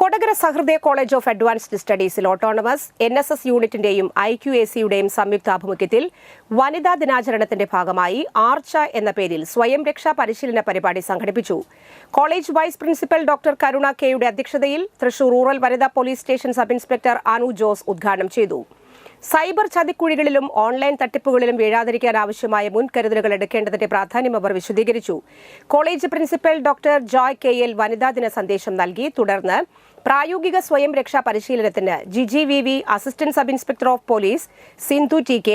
Kodakara Sahrudaya college of advanced സ്റ്റഡീസിൽ autonomous NSS യൂണിറ്റിന്റെയും IQACയുടെയും സംയുക്താഭിമുഖ്യത്തിൽ വനിതാ ദിനാചരണത്തിന്റെ ഭാഗമായി ആർച്ച എന്ന പേരിൽ സ്വയം രക്ഷാ പരിശീലന പരിപാടി സംഘടിപ്പിച്ചു. കോളേജ് വൈസ് പ്രിൻസിപ്പൽ ഡോക്ടർ കരുണ കെയുടെ അധ്യക്ഷതയിൽ തൃശൂർ റൂറൽ വനിതാ police station sub inspector Anu Jose ഉദ്ഘാടനം ചെയ്തു. സൈബർ ചതിക്കുഴികളിലും ഓൺലൈൻ തട്ടിപ്പുകളിലും വീഴാതിരിക്കാൻ ആവശ്യമായ മുൻകരുതലുകൾ എടുക്കേണ്ടതിന്റെ പ്രാധാന്യം അവർ വിശദീകരിച്ചു. College principal doctor Joy KL വനിതാ ദിന സന്ദേശം നൽകി. തുടർന്ന് പ്രായോഗിക സ്വയം രക്ഷാ പരിശീലനത്തിന് GGVV assistant sub inspector of police Sindhu TK,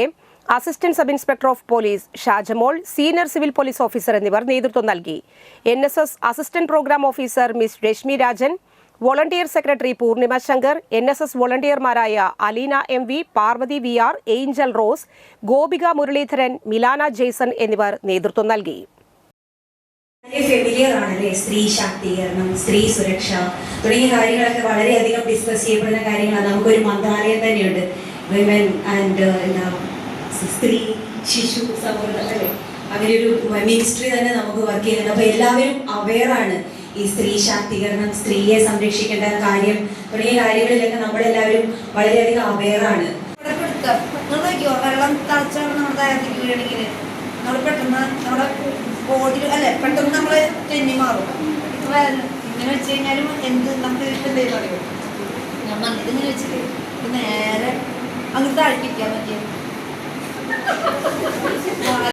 assistant sub inspector of police Shajamol, senior civil police officer എന്നിവർ നേതൃത്വം നൽകി. NSS assistant program officer miss Reshmi Rajan, volunteer secretary Poornima Shankar, NSS വോളണ്ടിയർമാരായ Aleena MV, Parvathi VR, Angel Rose, Gopika Muraleedharan, Milana Jaison എന്നിവർ നേതൃത്വം നൽകി. ഫെമിലിയർ ആണല്ലേ സ്ത്രീ ശാക്തീകരണം, സ്ത്രീ സുരക്ഷ തുടങ്ങിയ കാര്യങ്ങളൊക്കെ വളരെയധികം ഡിസ്കസ് ചെയ്യപ്പെടുന്ന കാര്യങ്ങളാണ്. നമുക്കൊരു മന്ത്രാലയം തന്നെയുണ്ട്, വിമൻ ആൻഡ് സ്ത്രീ ശിശു സൗഹൃദം അല്ലേ, അങ്ങനെ ഒരു മിനിസ്ട്രി തന്നെ നമുക്ക് വർക്ക് ചെയ്യുന്നുണ്ട്. അപ്പോൾ എല്ലാവരും അവെയറാണ് ഈ സ്ത്രീ ശാക്തീകരണം, സ്ത്രീയെ സംരക്ഷിക്കേണ്ട കാര്യം തുടങ്ങിയ കാര്യങ്ങളിലൊക്കെ നമ്മളെല്ലാവരും വളരെയധികം അവെയറാണ്. വെള്ളം തളച്ച നമ്മുടെ ദേഹത്തേക്ക് വീണെങ്കിൽ നമ്മൾ പെട്ടെന്ന് നമ്മുടെ ബോഡി അല്ലെ പെട്ടെന്ന് നമ്മൾ തെന്നി മാറും. ഇങ്ങനെ വെച്ച് കഴിഞ്ഞാലും എന്ത് നമുക്ക് എന്തെങ്കിലും അറിയും. നമ്മൾ ഇതിങ്ങനെ വെച്ചിട്ട് നേരെ അങ്ങ് താഴ്ത്തിക്കാൻ പറ്റിയ